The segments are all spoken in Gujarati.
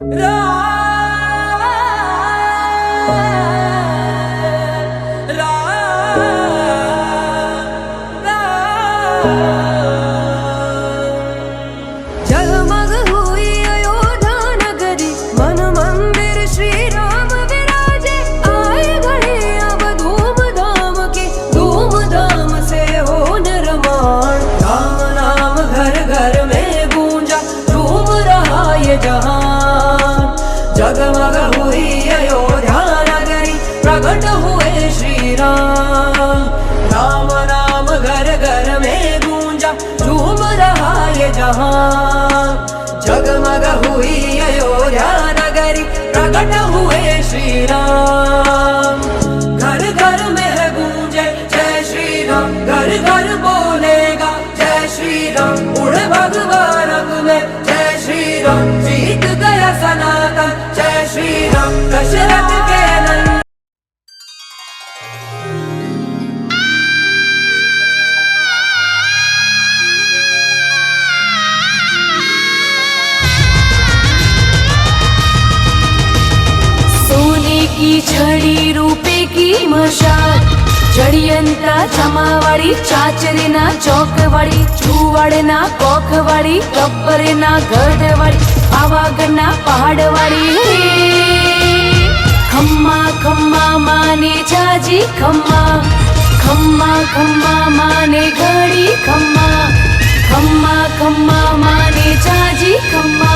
जगमग हुई अयोध्या नगरी, मन मंदिर श्री राम विराजे। आए घड़ी अब धूमधाम की, धूमधाम से हो निर्माण। राम नाम घर घर में गूंजा, झूम रहा ये जहान। जगमग हुई अयोध्या नगरी, प्रकट हुए श्री राम। राम नाम घर घर में गूंजा, झूम रहा ये जहान। जगमग हुई अयोध्या नगरी, प्रकट हुए श्री राम। घर घर में है गूंजे जय श्री राम, घर घर बोलेगा जय श्री राम। उड़ भगवा रंग में जय श्री राम, जीत गया सनातन जय श्री राम। दशरथ के नंदन की छड़ी रूपे की मशाल, जड़ियंता जमावाड़ी चाचरेना चौकवाड़ी, छुवाड़ना कोखवाड़ी, गब्बरेना गढ़वाड़ी, पावागढ़ना पहाड़वाड़ी। खम्मा खम्मा माने जाजी खम्मा, खम्मा खम्मा माने घड़ी खम्मा, खम्मा खम्मा माने जाजी खम्मा।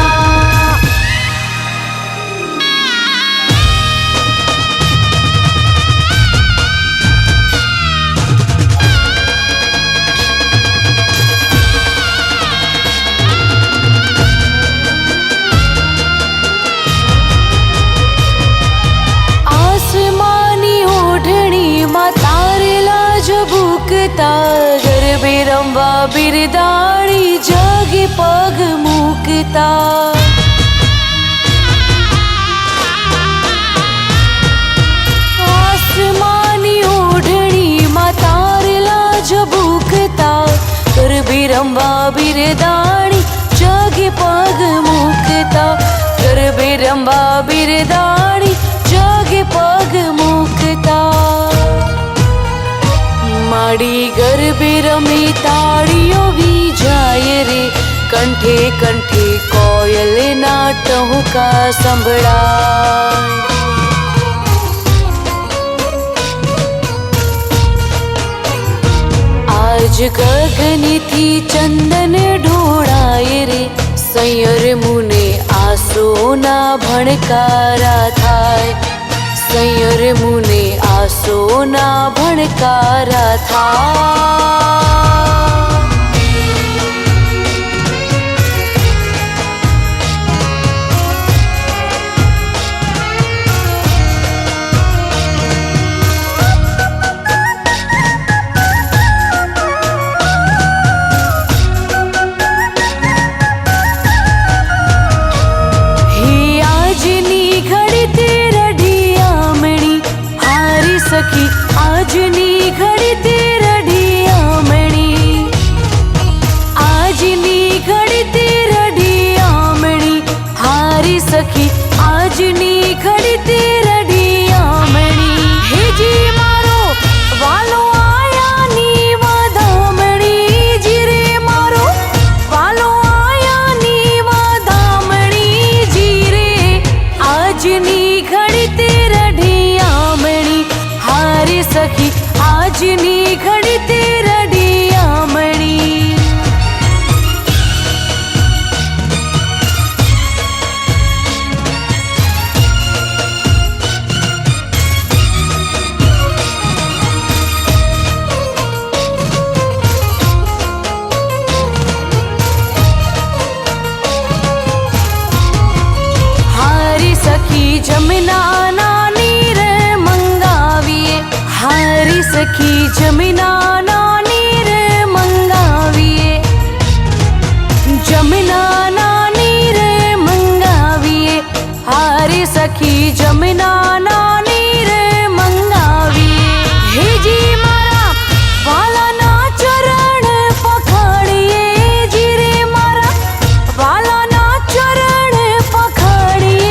गरबे रंबा बिरदाड़ी जागे पग मुकता। आसमानी ओढ़नी मातारला झबूकता, गरबे रंबा बिरदाड़ी जागे पग मुकता, गरबे रंबा बिरदाड़ी जागे पग मुकता। माड़ी गरबे रमे ताड़ियों भी जाए रे, कंठे कंठे कोयल नाटों का संभड़ा। आज गगनी थी चंदन ढोड़ाए रे, सैयर मुने आसो ना भड़कारा थाय, सैयर मुने आसो ना भड़कारा था। सखी आजनी घड़ी तेरा ढियामणी, आजनी घड़ी तेरा ढियामणी। हारी सखी आजनी घड़ी तेरा ढियामणी। हे जी मारो वालो आया नी वाधामणी, जी रे मारो वालो आया नी वाधामणी, जी रे आजनी घड़ी तेरा ढियामणी। हारी सखी आजनी घड़ी तेरा ढियामणी। हारी सखी जमुना नानी रे मंगाविए, हारी सखी जमुना नानी रे मंगाविए, जमुना नानी रे मंगाविए। हारी सखी जमुना नानी रे मंगाविए। हे जी मारा वाला ना चरण पखाड़िए, जी रे मारा वाला ना चरण पखाड़िए।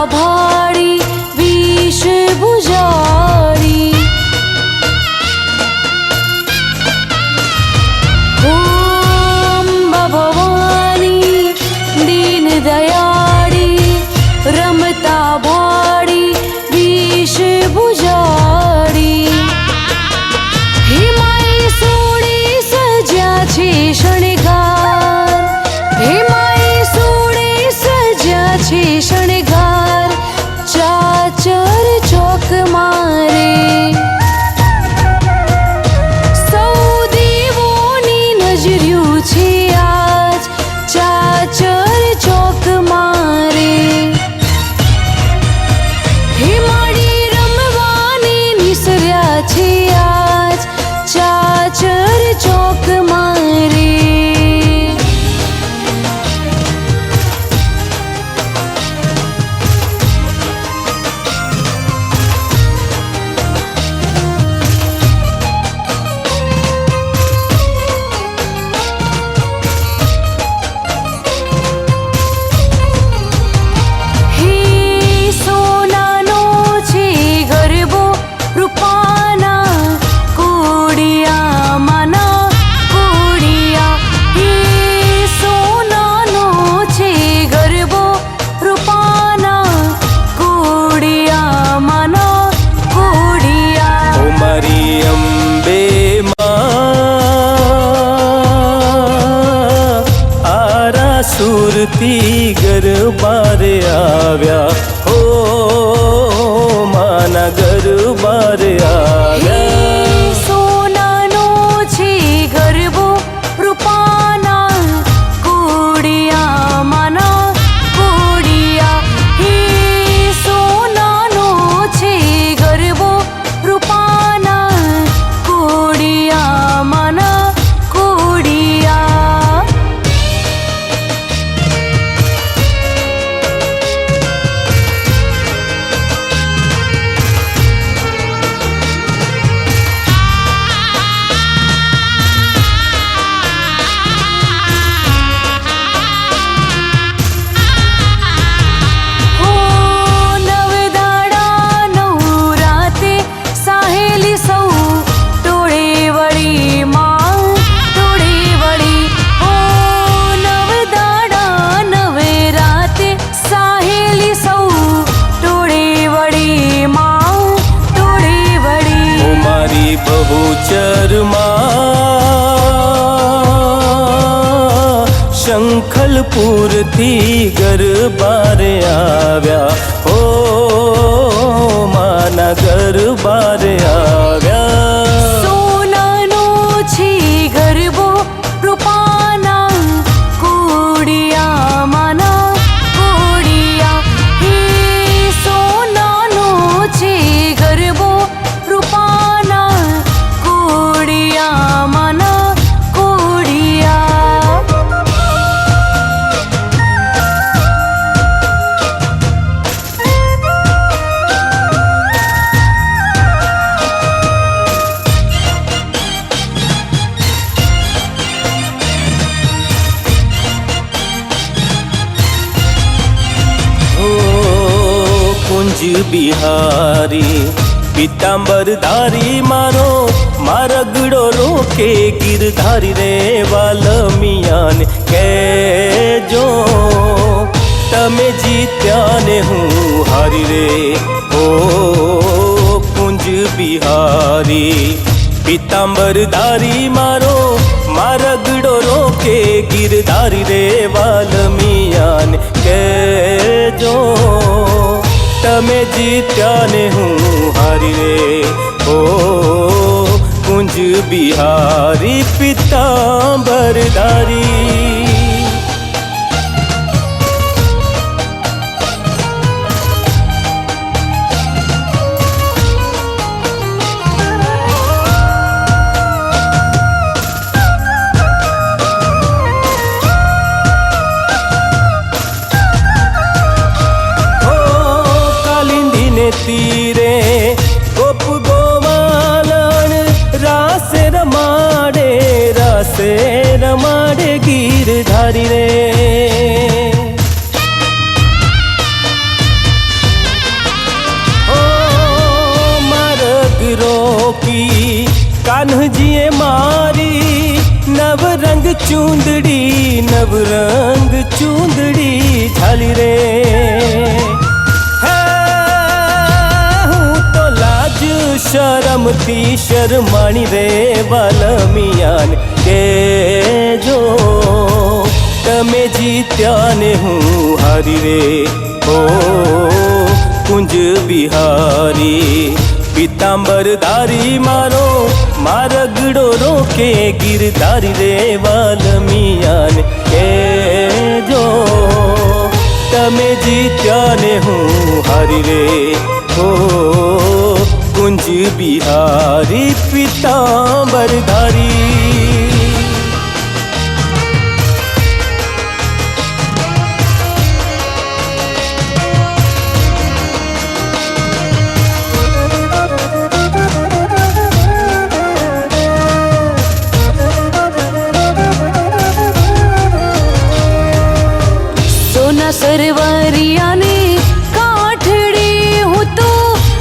भाडी विष भुजारी। ओम भवानी दीन दयाड़ी रमता भाडी विष भुजारी। हिमाई सोडी सज्या छे शणगार, हिमाई सोडी सज्या छे शणगार। चाचर चौक मारे सौ देवोनी नजर्યું છે આજ। ચાચર ચોક મારે હિમાડી રમવાની નિસર્યા છે આજ। ચાચર ચોક મારે સુરતી ગરબારે આવ્યા હો માના ગરબારે આવ્યા। સોનાનો છે ગરબો રૂપાના કોડિયા માના કોડિયા। હે સોનાનો છે ગરબો રૂપાના કોડિયા માના કોડિયા। શંખલપુરથી ગરબારે આવ્યા હો માના ગરબારે આવ્યા। સોનાનો છે ગરબો રૂપાના કોડિયા માના કોડિયા। હે સોનાનો છે ગરબો રૂપાના કોડિયા માના કોડિયા। कुंज बिहारी पीतांबरधारी मारो मारगड़ो रोके गिरधारी रे वाल्मिया ने कहेजो तमे जीत्या ने हूँ हारी रे। ओ कुंज बिहारी पीतांबरधारी मारो मारगड़ो रोके गिरधारी रे वाल्मिया ने कहेजो तमे जीत्या ने हूँ हारी रे। ओ कुंज बिहारी पीतांबरधारी। तीरे गोप गोवालन रासे रमाड़े गिरधारी रे। મોંઘી કાન્હજીએ મારી નવ રંગ ચૂંદડી નવ રંગ ચૂંદડી ઝાલી રે હે હું તો લાજ શરમથી શરમાણી રે વાલમિયાન કેજો તમે જીત્યા ને હું હારી રે ઓ કુંજ બિહારી પીતાંબરધારી મારો મારગડો રોકે ગિરધારી રે વાલમિયાન કેજો તમે જીત્યા ને હું હારી રે ઓ કુંજ બિહારી પીતાંબરધારી સરવરિયા ને કાઠડે હું તો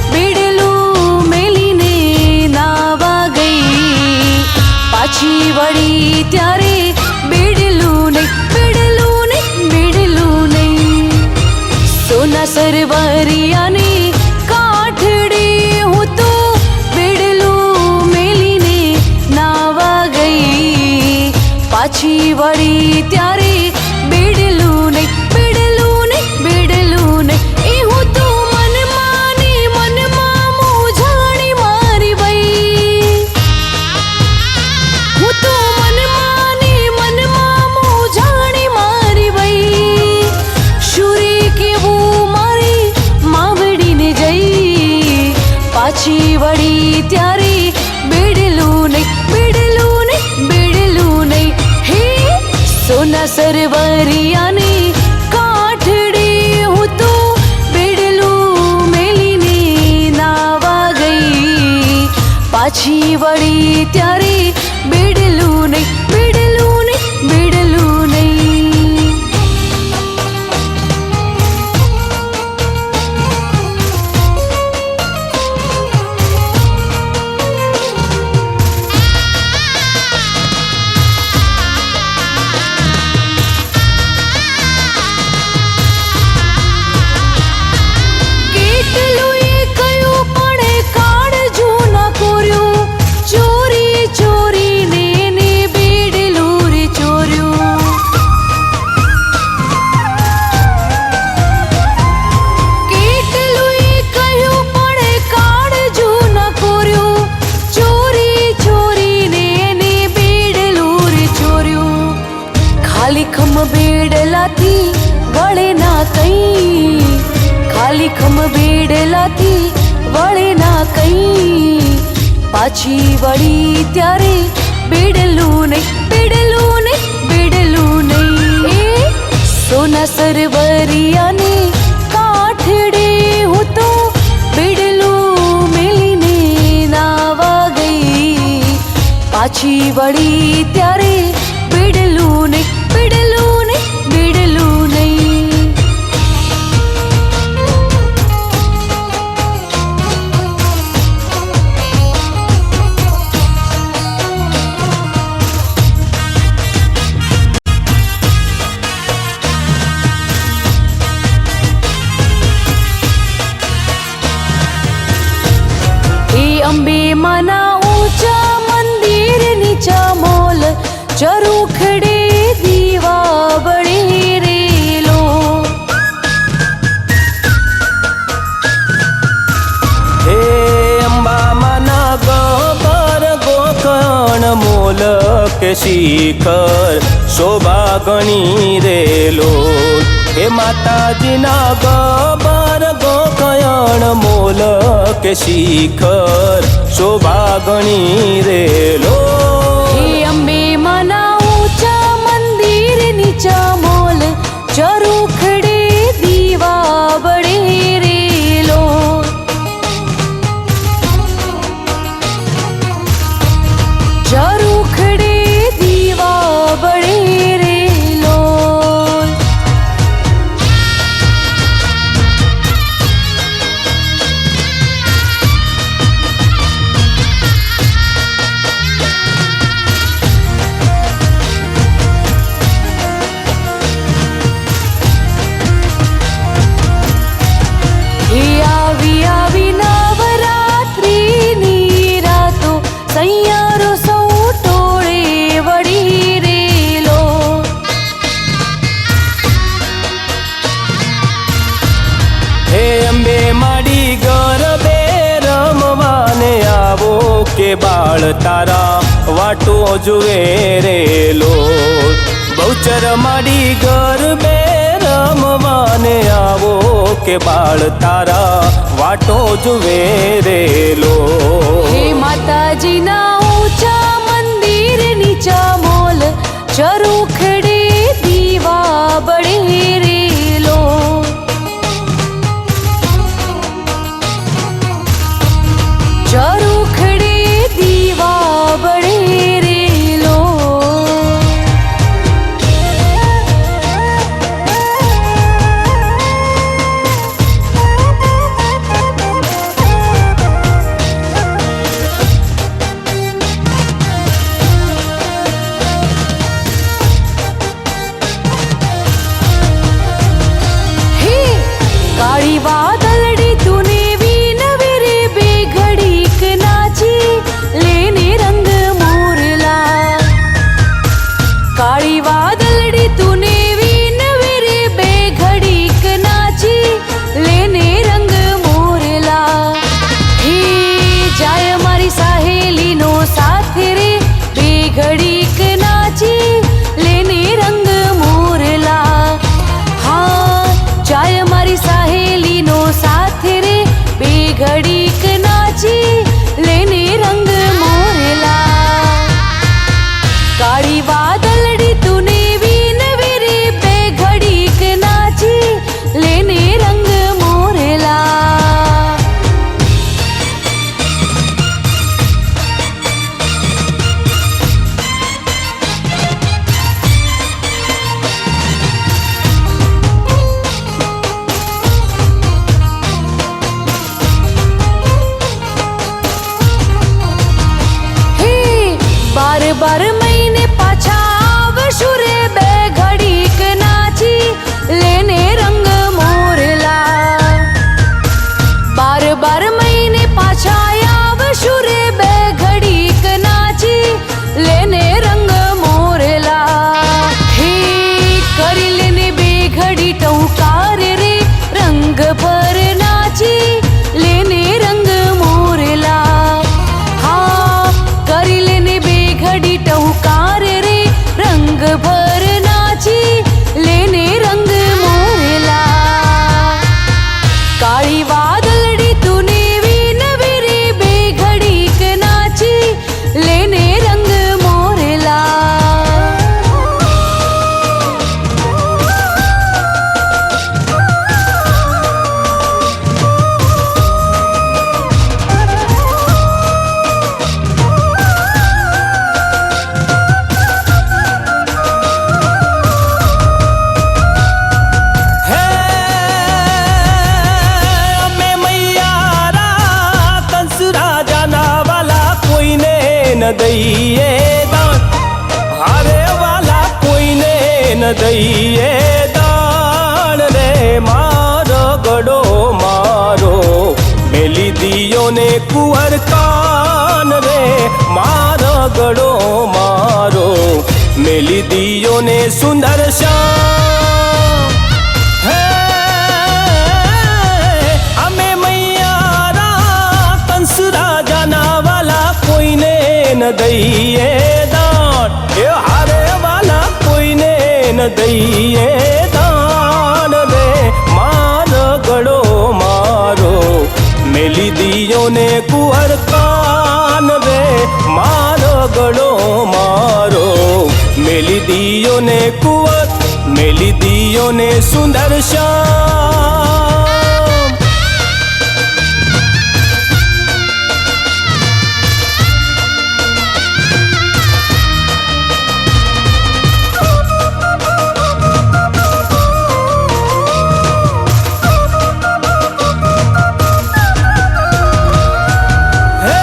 બેડલું મેલીને નાવા ગઈ પાછી વળી ત્યારે બેડલું નહીં સોના સરવરિયા ને કાઠડે હું તો બેડલું મેલીને નાવા ગઈ પાછી વળી ત્યારે બેડલું નહીં પાછી વળી ત્યારે બેડલું નહીં હે સોના સરવરિયાને કાઠડે હું તો બેડલું મેલીને નાવા ગઈ પાછી વળી ત્યારે બેડલું નહીં બેડલાથી વળે ના કઈ ખાલી ખમ બેડલાથી વળે ના કઈ પાછી વળી ત્યારે બેડલું નહીં એ સોના સરવરિયાને કાઠડે હું તો બેડલું મેલીને નાવા ગઈ પાછી વળી ત્યારે બેડલું નહીં અંબે માના ઊંચા મંદિર નીચા મોલ ચરુખડે દીવા બળે રેલો હે અંબા માના ગબર ગોકર્ણ મોલ કે શિખર શોભા ગણી રેલો હે માતાજીના ગબર ગોકર્ણ મોલ કે શિખર શોભા ગણી રેલો હે અંબે માના ઊંચા મંદિર નીચા મોલ ચરુખડે દીવા બળે રેલો ચરુખડે દીવા બળે રેલો કે બાળ તારા વાટો જુએ રેલો બહુચર માડી ગરબે રમવાને આવો કે બાળ તારા વાટો જુએ રેલો હે માતાજીના ઊંચા મંદિર નીચા મોલ ચરુખડે દીવા બળે રેલો ચરુખડે દીવા બળે રેલો काळी वादळडी तूने विनवे रे बेघडीक नाची लेने रंग मोरला काळी वादळडी तूने विनवे रे बेघडीक नाची लेने रंग मोरला हे जाय मारी सहेली नो साथ रे बेघडीक नाची लेने रंग मोरला हाँ जाय मारी सहेली नो साथ रे बेघडीक नाची लेने रंग मोरला काळी वादळडी तूने विनवे रे बेघडीक नाची लेने रंग मोरला बार बार महीने पाछा आवशु रे बेघडीक नाची लेने रंग मोरला बार बार महीने पाछा आवशु रे बेघडीक नाची लेने रंग मोरला हे करी लेने बेघडी टौकार रे रंग भर नाची लेने रंग मोरला हाँ करी लेने बेघडी टहुकार रे रंग भर नाची लेने रंग मोरला काळी वादळडी तूने विनवे रे बेघडीक नाची लेने रंग मोरला હે અમે મૈયારા કંસ રાજાના વાલા કોઈને ન દઈએ દાન હારે વાલા કોઈને ન દઈએ દાન રે મારો ગડો મારો મેલી દિયો ને કુંવર કાન રે મારો ગડો મારો મેલી દિયો ને સુંદર શ્યામ હે અમે મૈયારા કંસ રાજાના વાલા કોઈને ન દઈએ દાન એ હારે વાલા કોઈને ન દઈએ દાન રે મારો ગડો મારો મેલી દિયો ને કુંવર કાન રે મારો ગડો મારો મેલી દિયો ને કુંવર મેલી દિયો ને સુંદર શ્યામ હે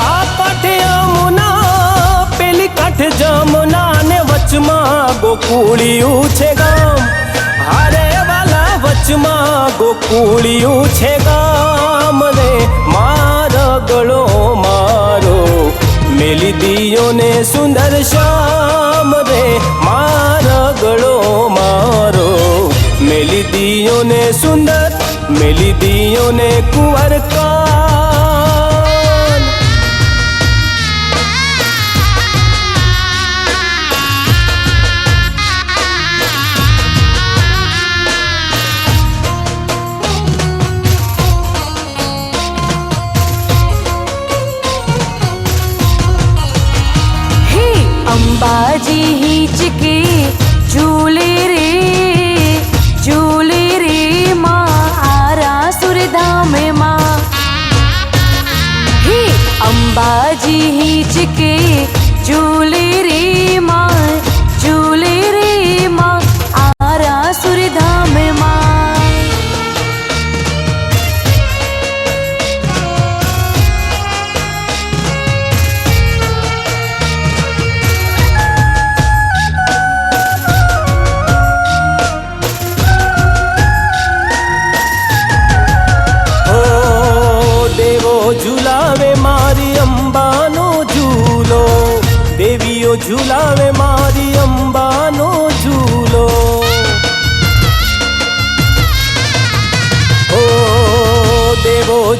આ કાંઠે યમુના પેલી કાંઠે જમુના ને વચમાં ગોકુળિયું છે ગામ હારે વાલા વચમાં ગોકુળિયું છે ગામ રે મારો ગળો મારો મેલી દિયો ને સુંદર શ્યામ રે મારો ગળો મારો મેલી દિયો ને સુંદર મેલી દિયો ને કુંવર કા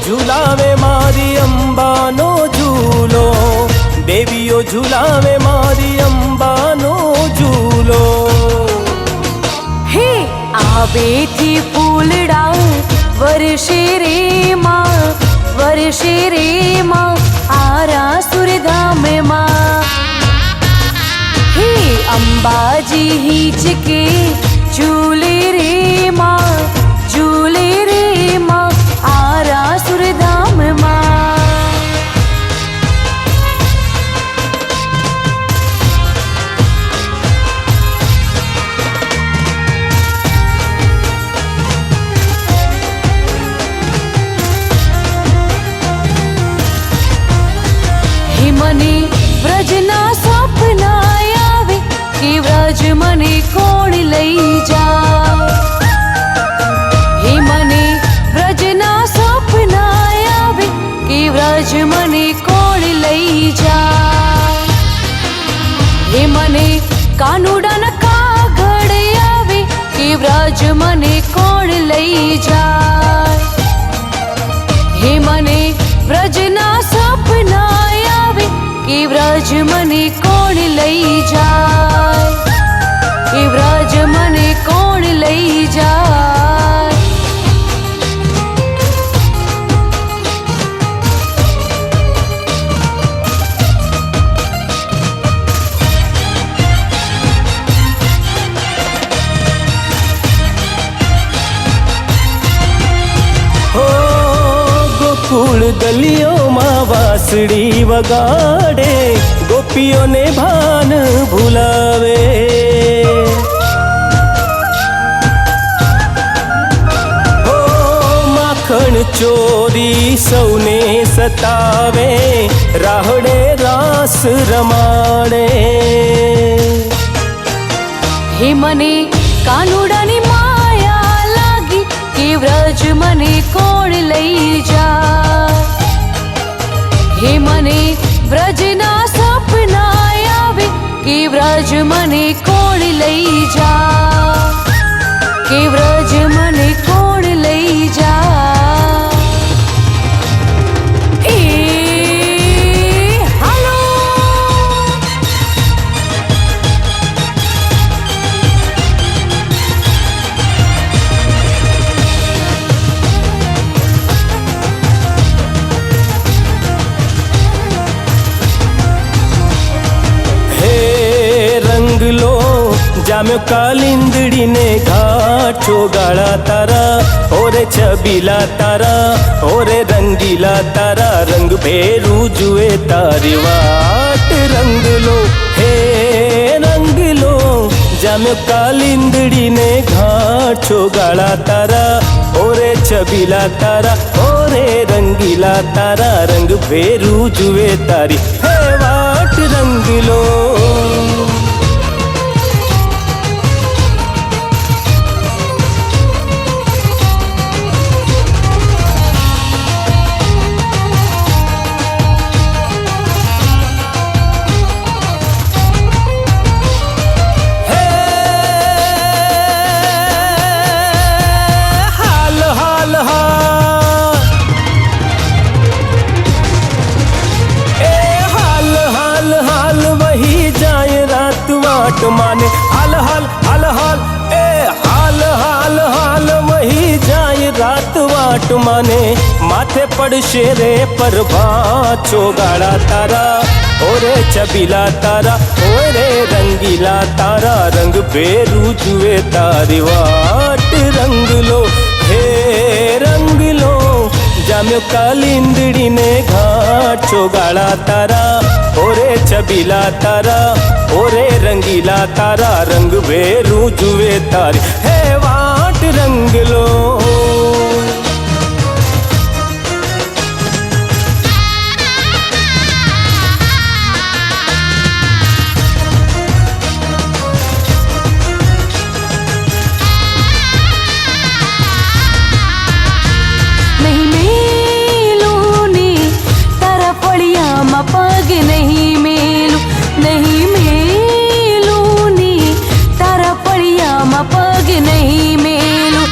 ઝુલાવે મારી અંબાનો ઝૂલો, દેવીઓ ઝુલાવે મારી અંબાનો ઝૂલો. હે આવેથી ફૂલડા વર્ષે રે માં, વર્ષે રે માં આરા સુરધામમાં. હે અંબાજી હિંચકે ઝૂલે રે માં, ઝૂલે રે માં આરા સુરધામમાં. હે મને વ્રજના સપના આવે કે વ્રજ મને કોણ લઈ જા. હે મને વ્રજના સપના આવે કે વ્રજ મને કોણ લઈ જા. હે મને કાનુડાના કાગળ આવે કે વ્રજ મને કોણ લઈ જાય. હે મને વ્રજના સપના આવે કે વ્રજ મને કોણ લઈ જાય, કે વ્રજ મને કોણ લઈ જાય. હો ગોકુળ ગલીઓમાં વાંસળી વગાડે, ગોપીઓને ભાન ભૂલાવે. હો માખણ ચોરી સૌને સતાવે, રાહડે રાસ રમાડે. હે મને કાનુડાની માયા લાગી કે વ્રજ મને કોણ લઈ જા. હે મને વ્રજના સપના આવે કે વ્રજ મને કોણ લઈ જા, કે વ્રજ મને કોણ લઈ જા. એ હાલો રંગલો જામ્યો કાલિંદડીને ઘાટ ચોગાળા તારા, ઓરે છબીલા તારા, ઓરે રંગીલા તારા, રંગ ભેરું જુએ તારી વાટ. રંગલો હે રંગલો જામ્યો કાલિંદડીને ઘાટ ચોગાળા તારા, ઓરે છબીલા તારા, ઓરે રંગીલા તારા, રંગ ભેરું જુએ તારી હે વાટ. રંગલો माने हाल हाल हाल हाल ए हाल हाल हाल वही जाए रात वाट माने. माथे पड़शे रे प्रभा चोगाड़ा तारा, ओरे छबीला तारा, ओरे रंगीला तारा, रंग बेरू जुए तारी वाट. रंग लो हे रंग लो जाम्यो कालिंदड़ी ने घाट चोगाड़ा तारा, ओरे छबीला तारा, ओरे रंगीला तारा, रंग बेरू जुए तारी हे वाट. रंग लो नहीं मेलू नी तारा फड़ियामा पग नहीं मेलू, नहीं मेलू नी तारा फड़ियामा पग नहीं मेलू.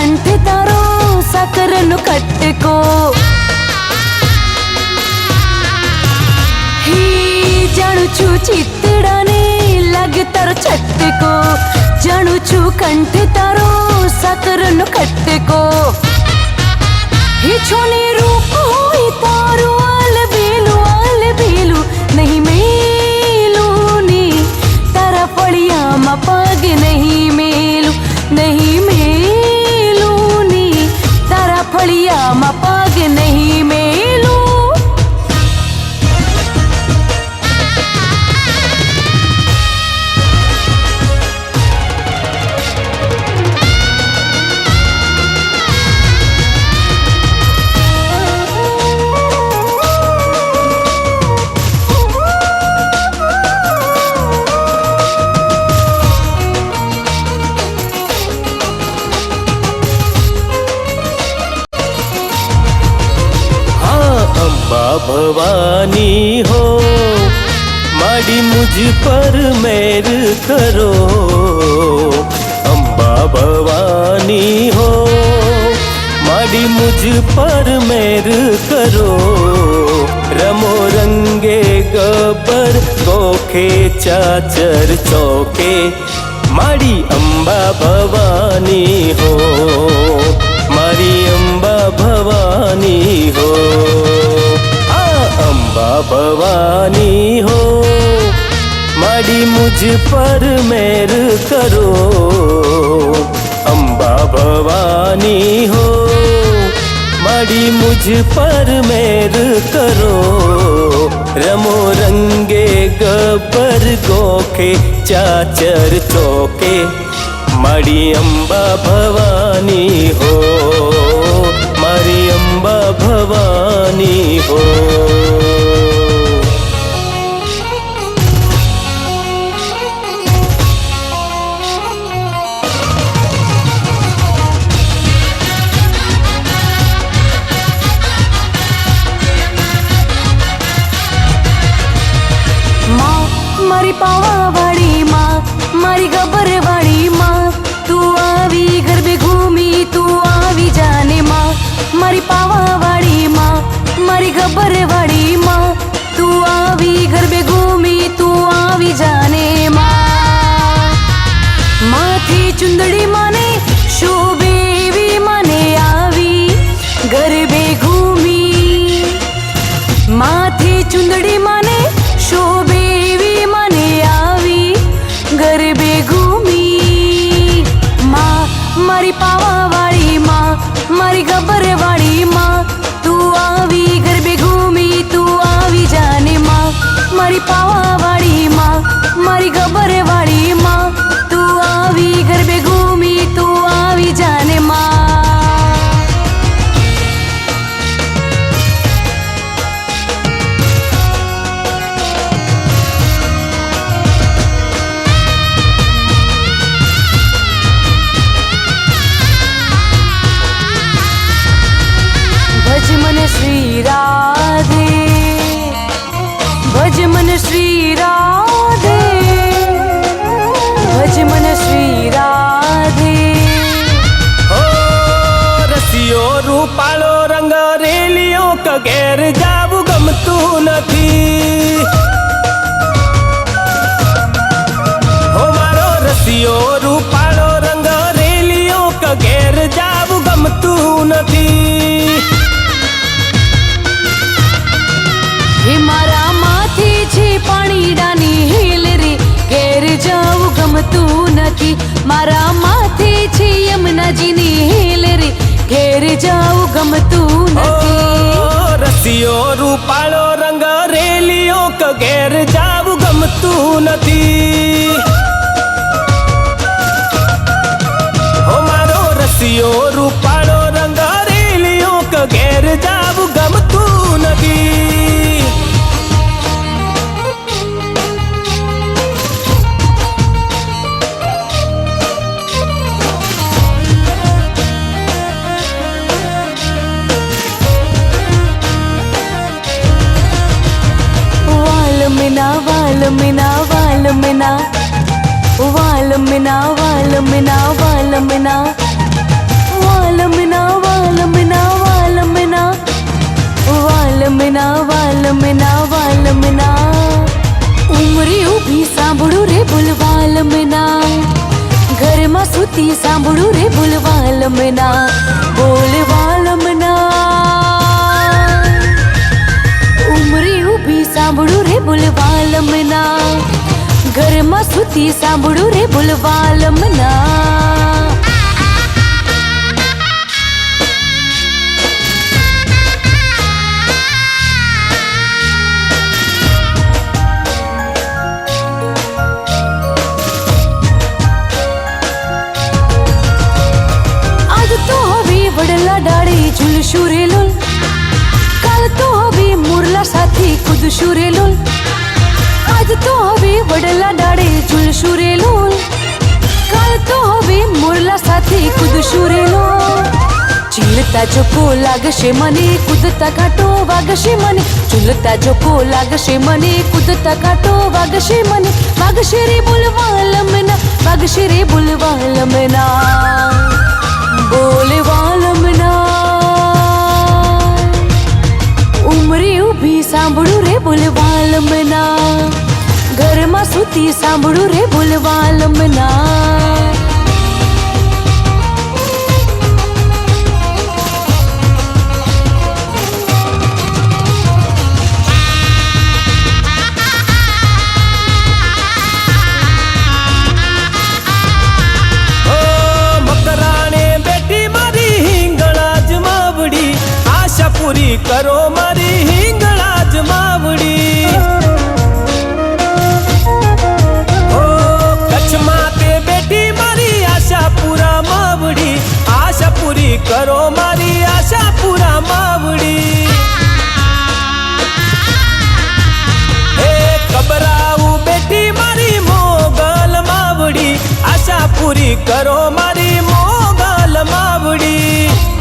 કંઠ તારો સાકરનો કટકો હી જાણું છું ચિતડાને લાગે તારો છટકો જાણું છું કંઠ તારો સાકરનો કટકો હી છોને રૂપ હોય તારું આલ બેલું નહીં મેલું ને તારા ફળિયામાં પગ નહીં મેલું ને તારા ફળિયામાં પગ નહીં મેલું भवानी हो माड़ी मुझ पर मेर करो अम्बा भवानी हो माड़ी मुझ पर मेर करो रमो रंगे गबर गोखे चाचर चौके माड़ी अम्बा भवानी हो मारी अम्बा भवानी हो अम्बा भवानी हो माड़ी मुझ पर मेर करो अम्बा भवानी हो माड़ी मुझ पर मेर करो रमो रंगे गबर गोखे चाचर चौके माड़ी अम्बा भवानी हो मारी अम्बा भवानी हो મારી પાવાવાળી માં મારી ગબરવાળી માં તું આવી ગરબે ઘૂમી તું આવી જાને માં મારી પાવાવાળી માં મારી ગબરવાળી માં તું આવી ગરબે ઘૂમી તું આવી જાને માં માથી ચુંદડી માને શોભે એવી માને આવી ગરબે ઘૂમી માથી ચુંદડી માને શોભે ગરબે ઘૂમી મારી પાવાવાળી માં મારી ગબરવાળી માં તું આવી ગરબે ઘૂમી તું આવી જાને માં મારી પાવાવાળી માં મારી ગબરવાળી માં તું આવી ગરબે ઘૂમી તું આવી જાને માં श्री राधे भज मन श्री राधे भज मन श्री राधे ओ रसियो रूपालो रंग रेलियो कगेर जावु गमતું નથી हो मारो रसियो रूपालो रंग रेलियो कगेर जावु गमતું નથી હે મારા માથે છે પાણીડાની હેલરી ઘેર જાવું ગમતું નથી મારા માથે છે યમુનાજીની હેલરી ઘેર જાવું ગમતું નથી રસિયો રૂપાળો રંગ રેલિયો કગેર જાવું ગમતું નથી હો મારો રસિયો રૂપાળો રંગ રેલિયો કગેર જાવું ગમતું નથી वालमिना वालमिना वालमिना वालमिना वालमिना સુતી સાંભળું રે બોલવાલમના બોલવાલમના ઉમરી ઊભી સાંભળું રે બોલવાલમના ઘરમાં સુતી સાંભળું રે બોલવાલમના વડલા ડાળે ઝૂલશું રે લોલ કાલ તો હવે મોરલા સાથે કૂદશું રે લોલ આજ તો હવે વડલા ડાળે ઝૂલશું રે લોલ કાલ તો હવે મોરલા સાથે કૂદશું રે લોલ ઝીલતા જોકો લાગશે મને કૂદતા કાંટો વાગશે મને ઝૂલતા જોકો લાગશે મને કૂદતા કાંટો વાગશે મને વાગશે રે બોલવાલમના વાગશે રે બોલવાલમના બોલવાલમના ઉમરી ઊભી સાંભળું રે બોલવાલમના ઘરમાં સૂતી સાંભળું રે બોલવાલમના પૂરી કરો મારી હિંગળાજ માવડી ઓ કચ્છમાં તે બેઠી મારી આશા પૂરા માવડી આશા પૂરી કરો મારી આશા પૂરા માવડી હે કબરાઉ બેઠી મારી મોગલ માવડી આશા પૂરી કરો મારી મોગલ માવડી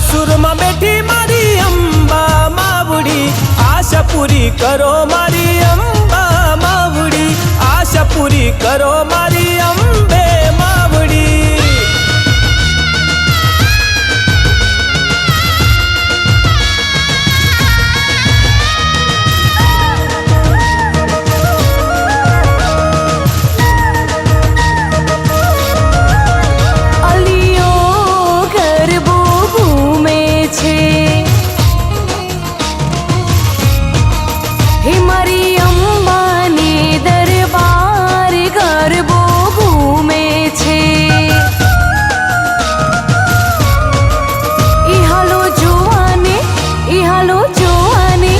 સુરમાં બેઠી મારી અંબા માવડી આશા પૂરી કરો મારી અંબા માવડી આશા પૂરી કરો મારી અંબે માવડી હે મારી અંબાને દરબાર ગરબો ઘૂમે છે ઈ હાલો જોવાને ઈ હાલો જોવાને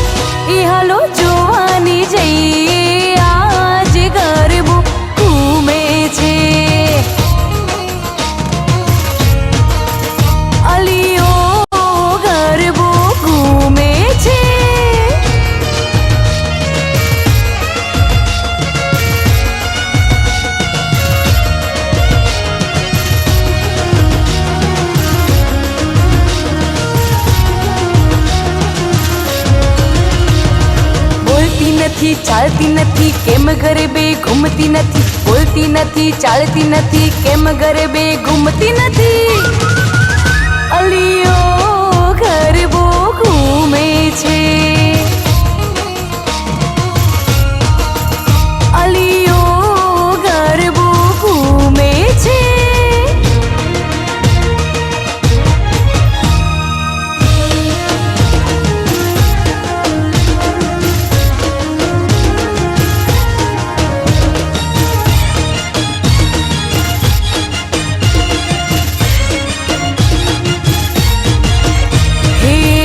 ઈ હાલો જોવાની જઈએ આજ ગરબો ઘૂમે છે અલીઓ ગરબો ઘૂમે છે નથી ચાલતી નથી કેમ ગરબે ઘૂમતી નથી બોલતી નથી ચાલતી નથી કેમ ગરબે ઘૂમતી નથી અલીઓ ગરબો ઘૂમે છે અલીઓ ગરબો ઘૂમે છે હે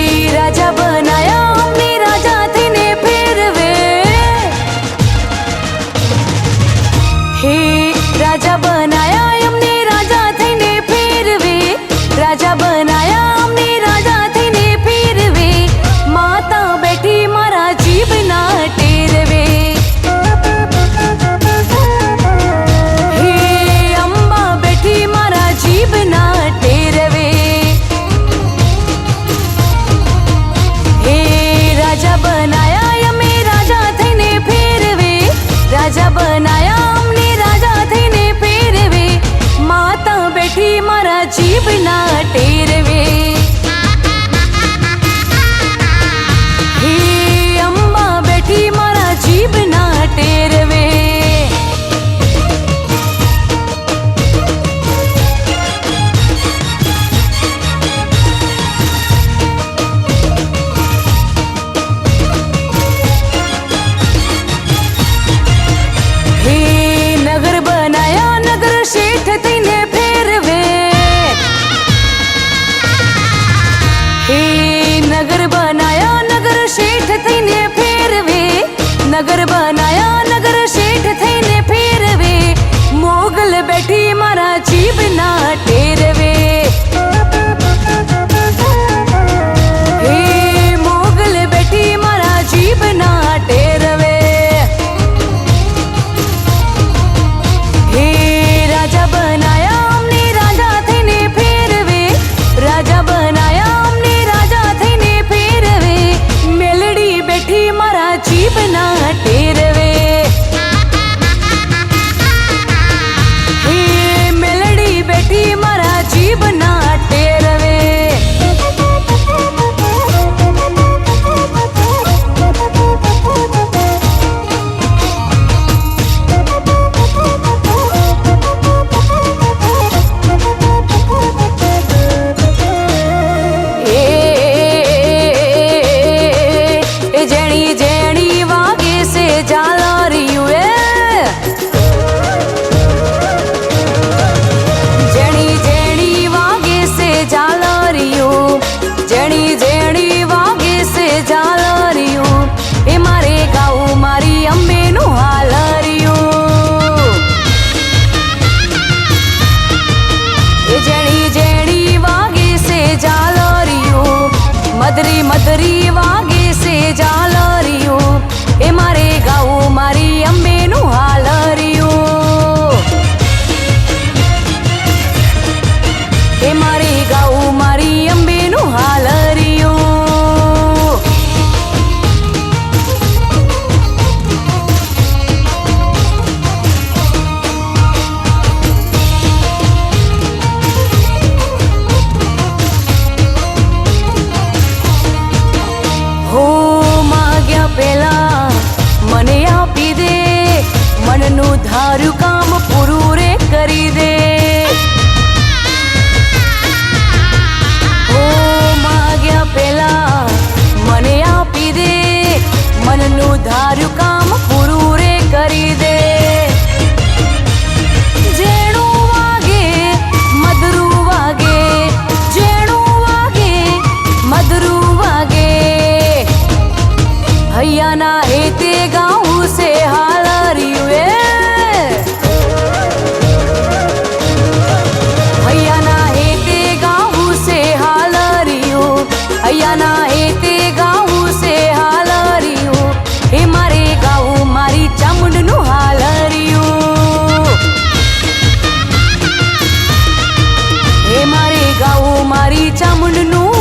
મારી ચામુંડનું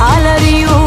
આલરિયું.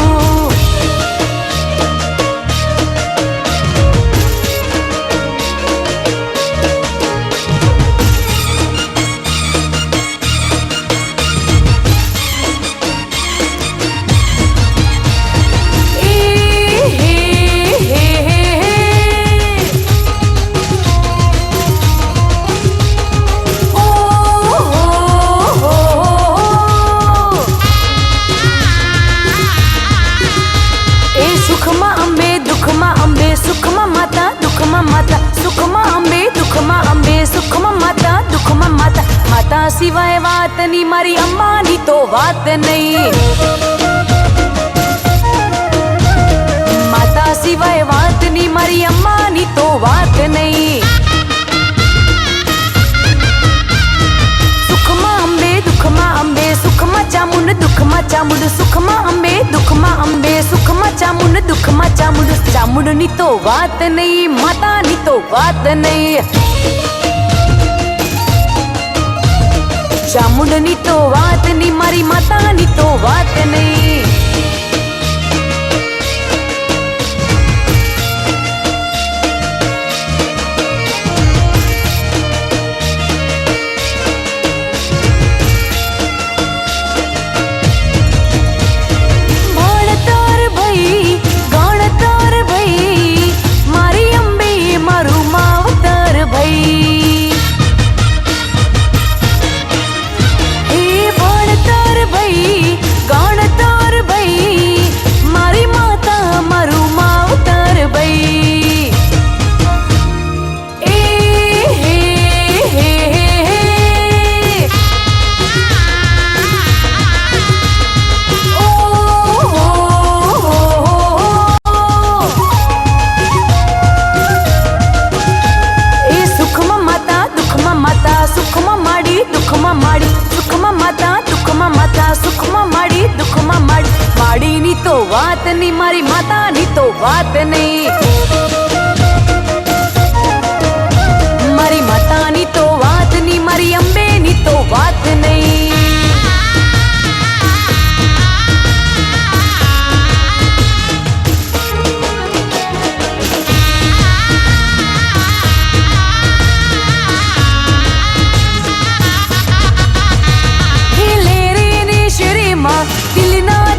સુખમાં અંબે દુઃખમાં અંબે સુખમાં માતા દુઃખમાં માતા સુખમાં અંબે દુઃખમાં અંબે સુખમાં માતા દુઃખમાં માતા. માતા સિવાય વાતની મારી અમ્માની તો વાત નહીં. માતા સિવાય વાતની મારી અમ્માની તો વાત નહીં. સુખમાં અંબે દુઃખમાં અંબે સુખમાં ચામુંડ દુઃખમાં ચામુંડ સુખમાં અંબે દુઃખમાં અંબે સુખમાં ચામુંડ દુઃખમાં ચામુંડ. ચામુંડની તો વાત નહીં માતાની તો વાત નહીં. ચામુંડની તો વાત નહીં મારી માતાની તો વાત નહીં. માડીની તો વાત નહીં મારી માતાની તો વાત નહીં. મારી માતાની તો વાત નહીં મારી અંબેની તો વાત નહીં.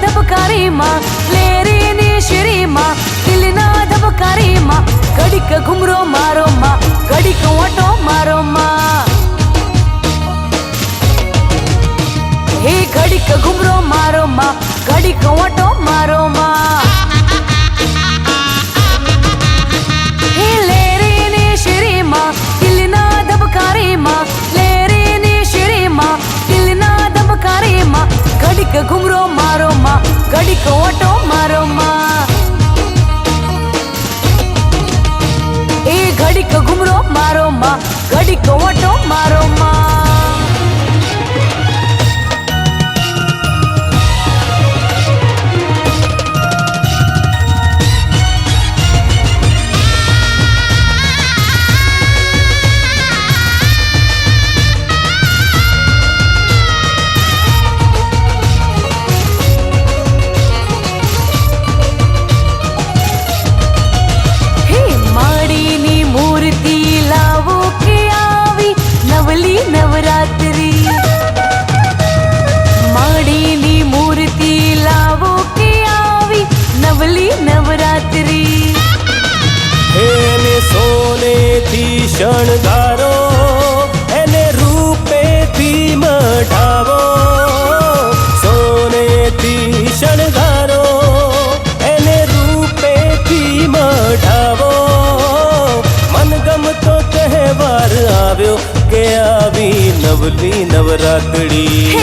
ધબકારીમાં લેરીની શરીમાં દિલના ધબકારીમાં ઘડીક ઘુમરો મારો માં ઘડીક ઓટો મારો માં. હે ઘડીક ઘુમરો મારો માં ઘડીક ઓટો મારો માં. હે લેરીની શરીમાં દિલના ધબકારીમાં લેરીની શરીમાં દિલના ધબકારીમાં ઘડીક ઘુમરો મારો માં ઘડીક ઓટો મારો માં. એ ઘડીક ઘુમરો મારો માં ઘડીક ઓટો મારો માં. શણગારો એને રૂપેથી મઢાવો. સોનેથી શણગારો એને રૂપેથી મઢાવો. મનગમતો તહેવાર આવ્યો કે આવી નવલી નવરાત્રી.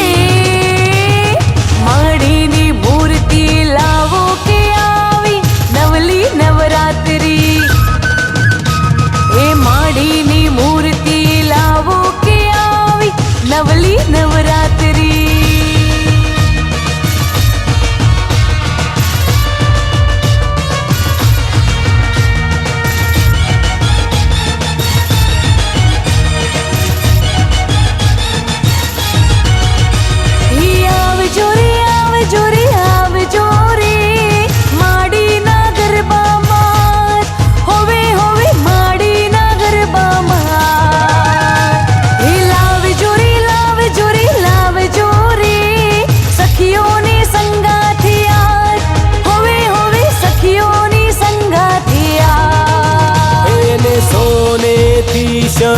માડીની મૂર્તિ લાવો કે આવી નવલી નવરાત્રી. એ માડીની મૂર્તિ લાવો કે આવી નવલી નવરાત્રી.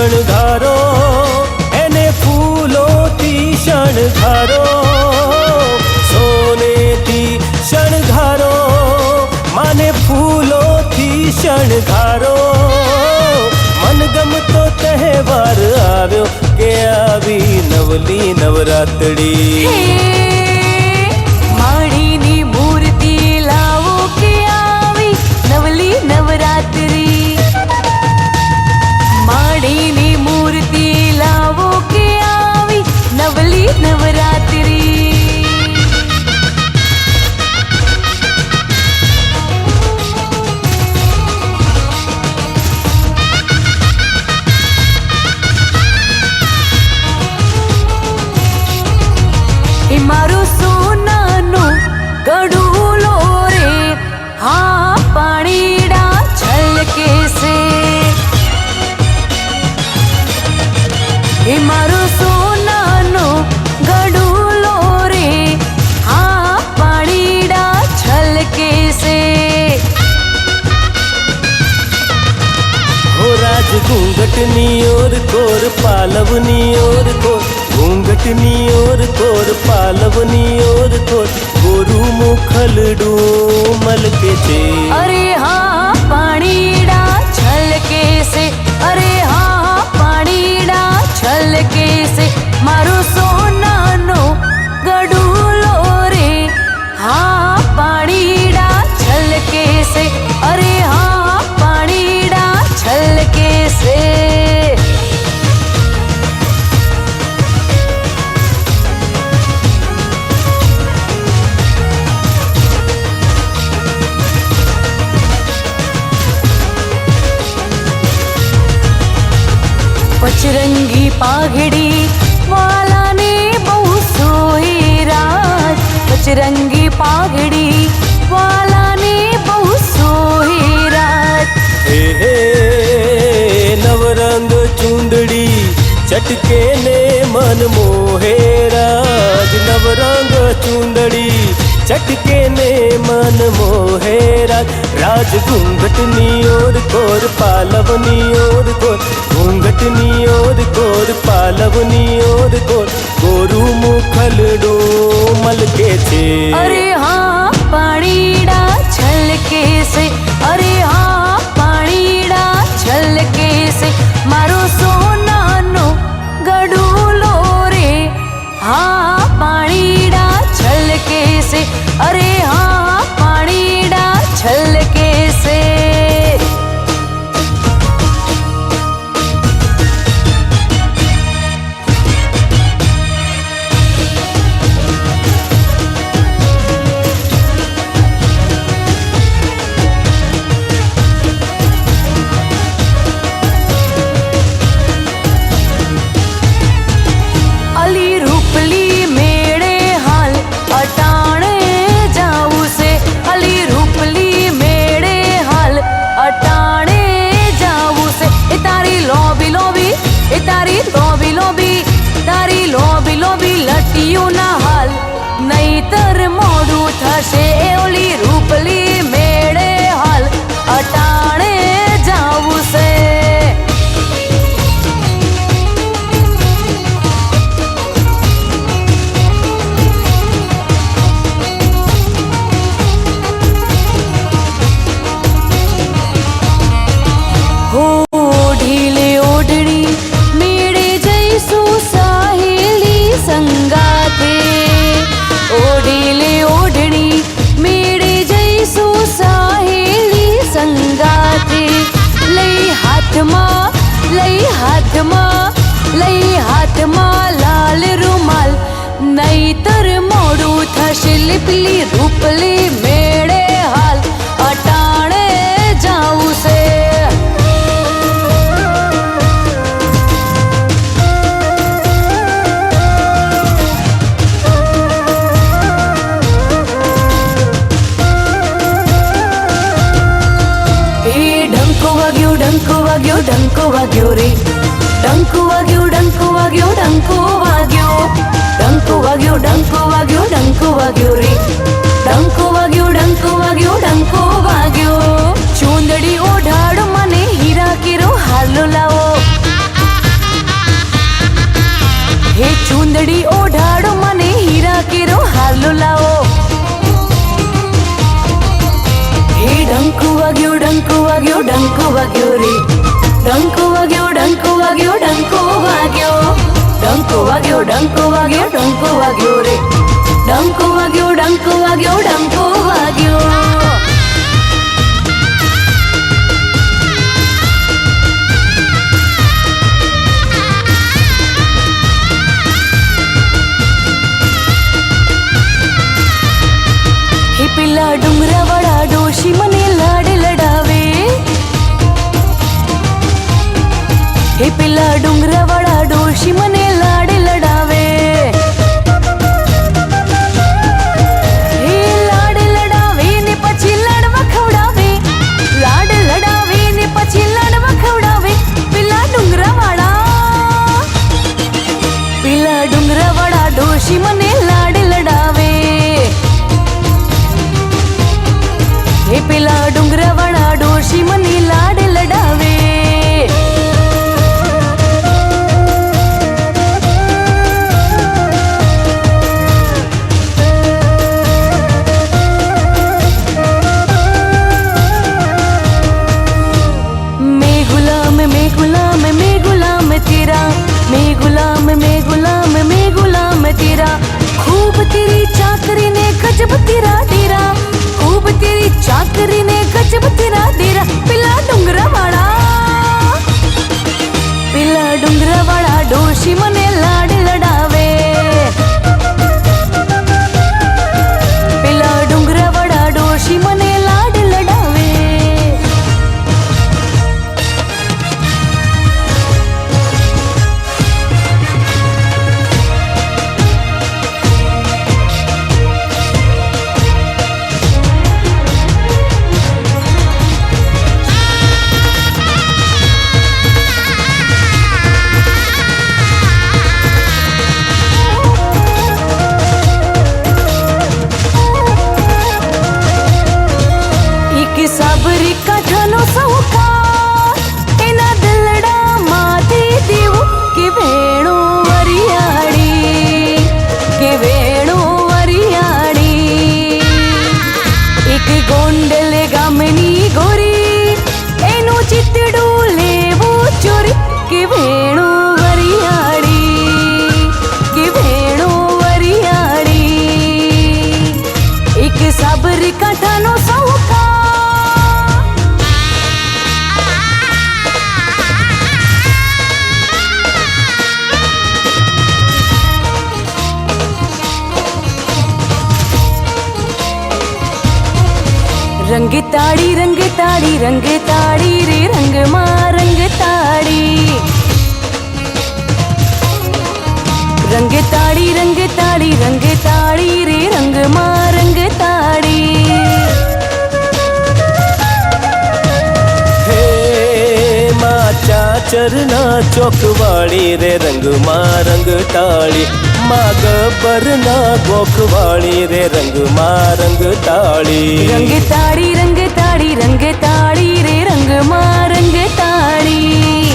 શણગારો, એને ફૂલોથી શણગારો, સોનેથી શણગારો, માને ફૂલોથી શણગારો. મનગમતો તહેવાર આવ્યો કે આવી નવલી નવરાત્રી. માળીની મૂર્તિ લાવો કે આવી નવલી નવરાત્રી. માળીની મૂર્તિ લાવો કે આવી નવલી નવરાત્રી. એ મારો સોનાનો ગડુલો રે, હા પાણીડા છલકે છે. એ મારો સોનાનો ગડુલો રે, હા પાણીડા છલકે છે. हो राज घूंघटनी और कोर पालवनी और कोर, घूंघटनी और कोर पालवनी और कोर, गोरू मुखलडું મલકે છે. અરે હા પાણીડા છલકે છે. અરે હા પાણીડા છલકે છે. મારો સોનાનો ગડુલો રે, હા પાણીડા છલકે છે. અરે હા પાણીડા છલકે છે. પચરંગી પાઘડી વાલાને બહુ સોહે રાત. પચરંગી પાઘડી વાલાને બહુ સોહે રાત. હે હે નવરંગ ચૂંદડી ચટકે ને મન મોહે રાજ. નવરંગ ચૂંદડી ચટકે ને મન મોહે રાજ. राज घूंघटनी और कोर पालवनी और कोर, घूंघटनी और कोर पालवनी और कोर, गोरू मुखलडું મલકે છે. અરે હા પાણીડા છલકે છે. અરે હા પાણીડા છલકે છે. મારો સોનાનો ગડુલો રે, હા પાણીડા છલકે છે. અરે હા પાણીડા છલકે છે. અલી રૂપલી મેળે હાલ અટાણે જાવું છે. અલી રૂપલી મેળે હાલ અટાણે જાવું છે. એ તારી લોબી લોબી, એ તારી લોબી લોબી, તારી લોબી લોબી લટિયું ના હાલ નહીતર મોડું થશે. એ ઓલી રૂપલી મેળે હાલ અટાણે જાવું છે. હો ઢીલે ઓઢણી મેળે જઈશું સાહેલી સંગાથે. ઓ ઢીલે ઓઢણી મેળે જઈશું સાહેલી સંગાથે. લઈ હાથમાં, લઈ હાથમાં, લઈ હાથમાં લાલ રૂમાલ નહીતર મોડું થશે. લીપલી રૂપલી મેળે હાલ અટાણે જાવું છે. ડંકો વાગ્યો રે, ડંકો વાગ્યો, ડંકો વાગ્યો, ડંકો વાગ્યો, ડંકો વાગ્યો, ડંકો વાગ્યો, ડંકો વાગ્યો રે, ડંકો વાગ્યો, ડંકો વાગ્યો, ડંકો વાગ્યો. ચૂંદડી ઓઢાડો મને હીરા કેરો હાલો લાવો, હે ચૂંદડી ઓઢાડો મને હીરા કેરો હાલો લાવો. હે ડંકો વાગ્યો ડંકો વાગ્યો ડંકો વાગ્યો રે, ડંકો વાગ્યો ડંકો વાગ્યો ડંકો વાગ્યો, ડંકો વાગ્યો ડંકો વાગ્યો ડંકો વાગ્યો રે, ડંકો વાગ્યો ડંકો વાગ્યો ડંકો વાગ્યો. હે પેલા ડુંગરા વાળા ડોશી મને લાડ લડાવે, હે પેલા ડુંગરા વાળા ડોશી મને લાડ લડાવે. હે લાડ લડાવે ને પછી લાડવા ખવડાવે, લાડ લડાવે ને પછી લાડવા ખવડાવે. પેલા ડુંગરા વાળા ડોશી મને લાડ લડાવે. હે પેલા ડુંગરા વાળા ડોશી મને લાડ લડાવે. मैं गुलाम तेरा, खूब तेरी चाकरी ने गजब तेरा डेरा, खूब तेरी चाकरी ने गजब तेरा डेरा. पेला डुंगरा वाला डोशी મને લાડ લડાવે. પેલા ડુંગરા વાળા ડોશી મને લાડ લડાવે. સાબરી કાંઠાનો સૌકાર એના દલડા માથે દેવું કે વેણો વરિયાળી, કે વેણો વરિયાળી. એક ગોંડલ ગામની ગોરી એનું ચિતડું લેવું ચોરી, કે વેણો વરિયાળી, કે વેણો વરિયાળી. એક સાબરી કાંઠાનો સૌકાર રંગ તાળી રંગ તાળી રંગ તાળી રે રંગમાં રંગ તાળી, રંગ તાળી રંગ તાળી રંગ તાળી રે રંગમાં રંગ તાળી. હે માં ચાચરના ચોકવાળી રે રંગમાં રંગ તાળી, માં ગબ્બરના ગોખવાળી રે રંગમાં રંગ તાળી. રંગ તાળી રંગ તાળી રંગ તાળી રે રંગમાં રંગ તાળી,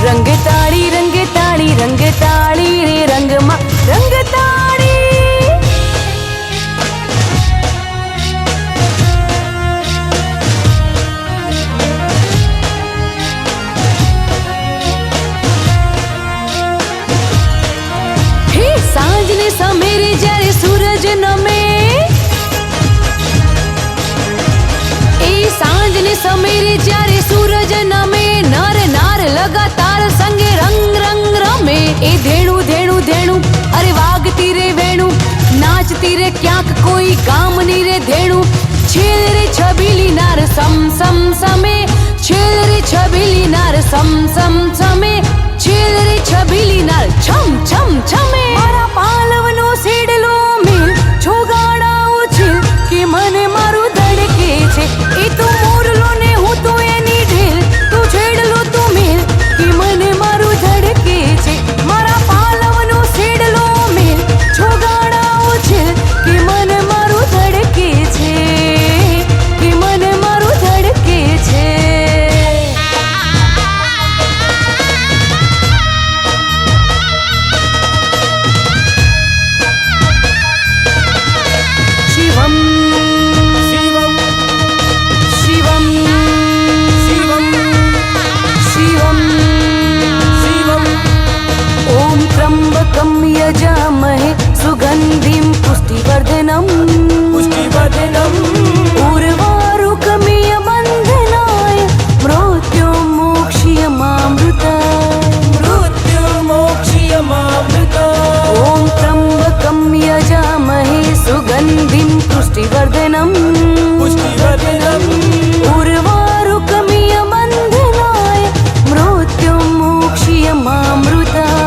રંગ તાળી રંગ તાળી રંગ તાળી રે રંગમાં રંગ તાળી. હે સાંજને સમેરે જ્યારે સૂરજ નમે, એ સાંજને સમેરે જ્યારે સૂરજ નમે, નર નાર લગાતાર સંગે રંગ રંગ રમે. એ ધેણું ધેણું ધેણું અરે વાગતી રે વેણું, નાચતી રે ક્યાંક કોઈ ગામની રે ધેણું. છેલ રે છબીલી નાર સમ સમ સમે, છેલ રે છબીલી નાર સમ સમ સમે, છેલ રે છબીલી નાર છમ છમ છમે. મારા પાલવનો સેડલો મેલ છોગાડા ઉછેલ, કે મને મારું ધડકે છે. એ તો મોરલો ને હું તો એની ઢેલ, તું છેડલો તું મેલ, કે મને મારું ધડકે છે. મારા પાલવનો સેડલો મેલ છોગાડા ઉછેલ, કે મને મારું ધડકે છે, કે મને મારું ધડકે છે. त्र्यम्बकं यजामहे सुगन्धिं पुष्टिवर्धनम् पुष्टिवर्धनम् उर्वारुकमियबन्धनाय मृत्युर्मोक्ष्यमामृताय मृत्युर्मोक्ष्यमामृताय ॐ त्र्यम्बकं यजामहे सुगन्धिं पुष्टिवर्धनम् पुष्टिवर्धनम् उर्वारुकमियबन्धनाय मृत्युर्मोक्ष्यमामृताय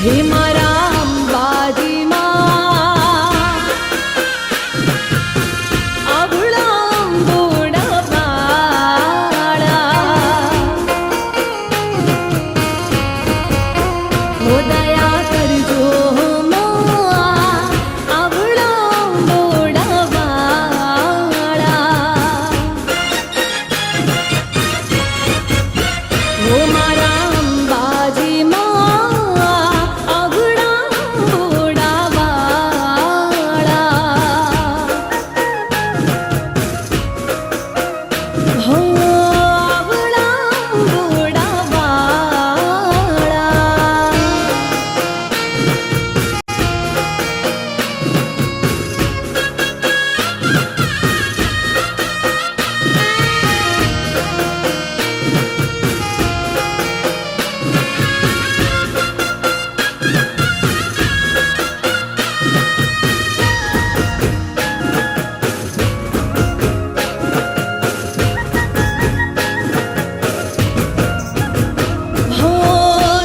હે મારા અંબાજી માં અભળા અંબોડા વાળા હો દયા કરજો માં અભળા અંબોડા વાળા હો મારા અંબાજી માં અભળા અંબોડા વાળા હો અભળા અંબોડા વાળા હો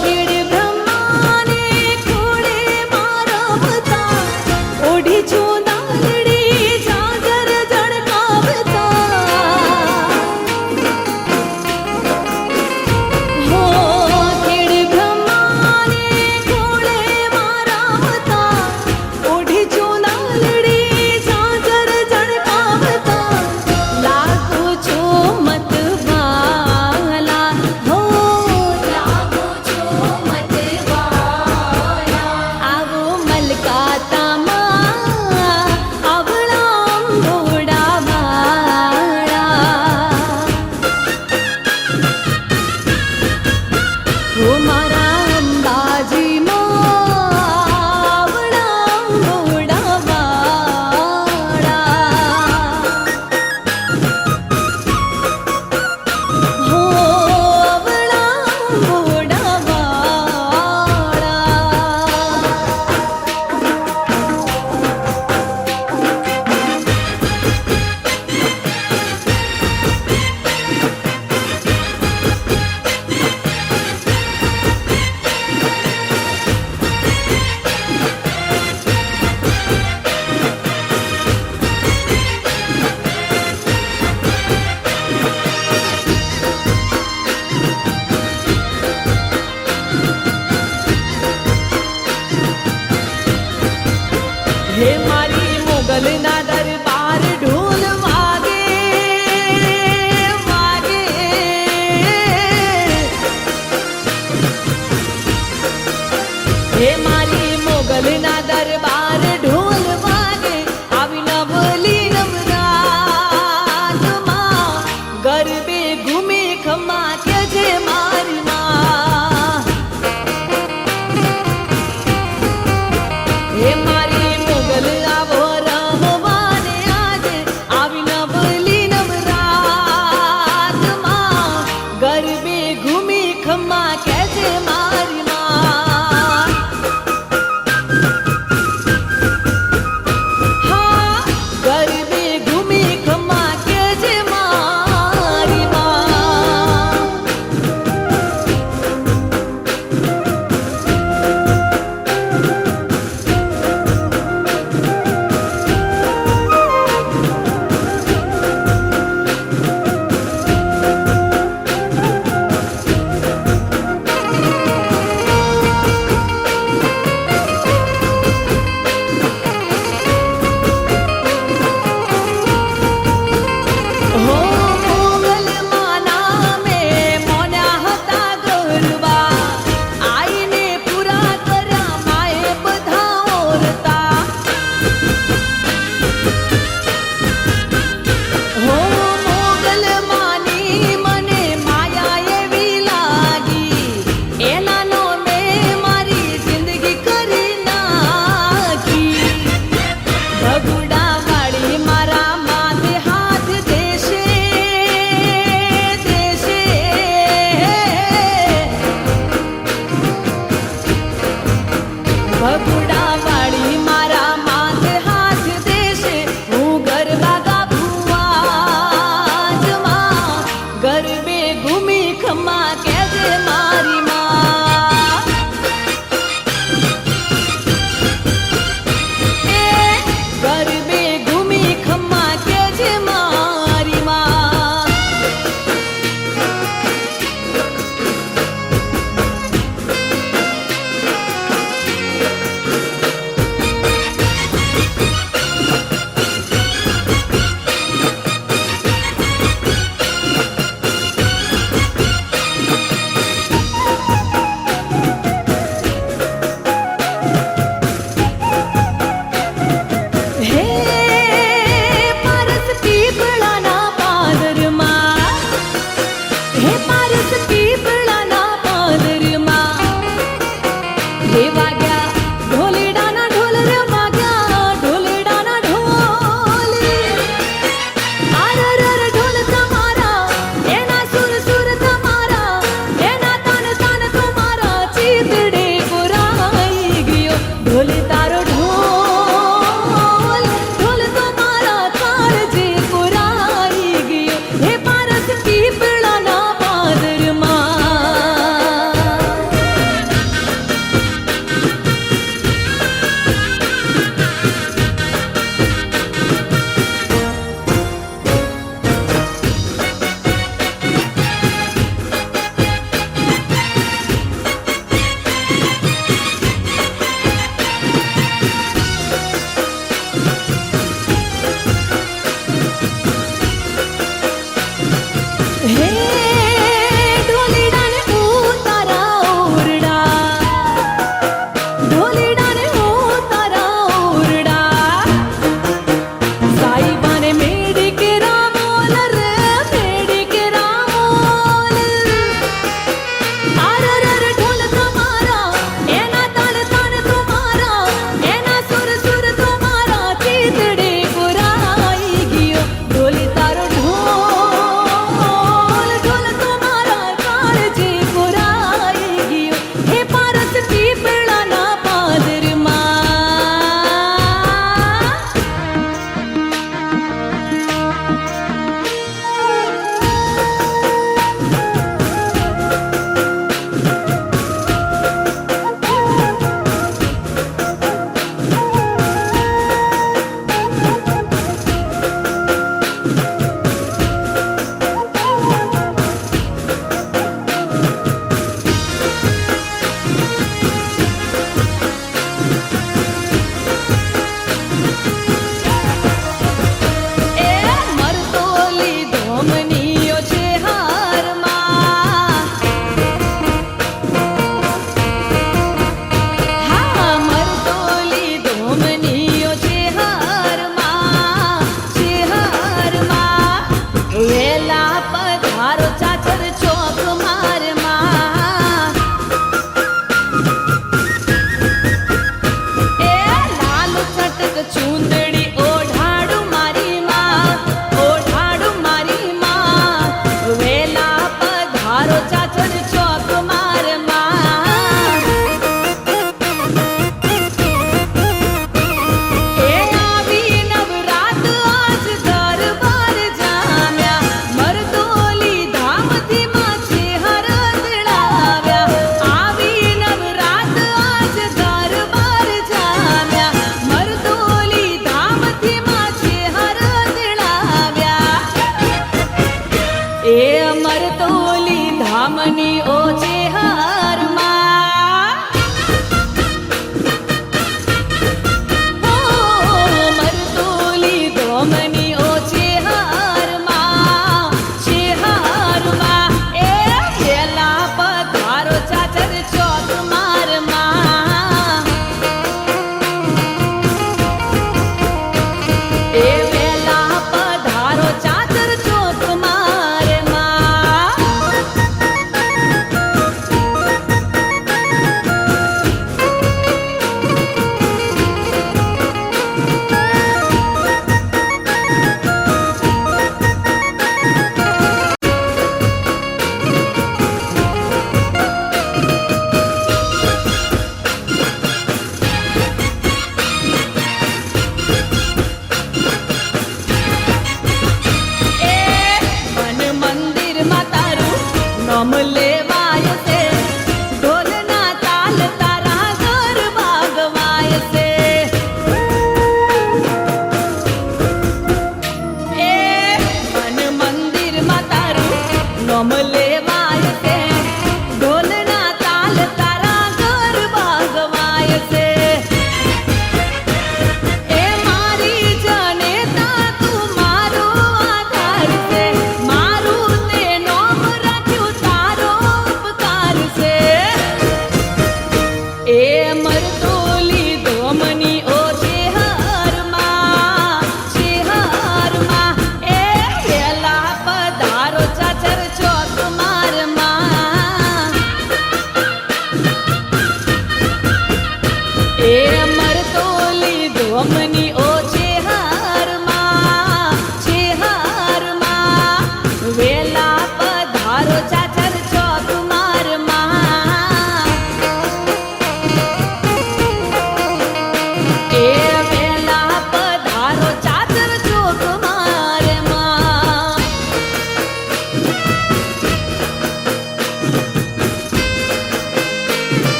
ખેડ બ્રહ્માને ખોળે મારવતા ઓઢી ચુંદાલડી ઝાંઝર ઝળકાવતા હો ખેડ બ્રહ્માને ખોળે મારવતા ઓઢી ચુંદાલડી ઝાંઝર ઝળકાવતા લાગો છો મત વાલા હો લાગો છો મત વાલા આવો મલકાતા માં અભળા અંબોડા વાળા હો મારા અંબાજી માં અભળા અંબોડા વાળા હો અભળા અંબોડા વાળા હે મારી મોગલના દરબાર ઢોલ વાગે વાગે હે મારી મોગલના દરબાર ઢોલ વાગે આવી નવલી નવરાતમાં ગરબે ઘૂમે ખમા ત્યજે મારી માં હે મારી મોગલ આવો રમવાને આજે આવી નવલી નવરાતમાં ગરબે ઘૂમી ખમ્મા કેજે મારી માં હા ગરબે ઘૂમી ખમ્મા કેજે મારી માં હો મોગલ માના મે મોન્યા હતા ગરબા આઈને પૂરા કર્યા માએ બધા ઓરતા હો મોગલ માની મને માયા એવી લાગી એનાનો મેં મારી જિંદગી કરી નાખી ભગુડા વાળી મારા માથે હાથ દેશે દેશે ભગુડા વાળી મારા માથે હાથ દેશે હું ગરબા ગાભું આજમાં ગરબે ઘૂમી ખમ્મા કેજે મારી માં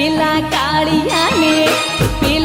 પેલા કાળિયાને પેલા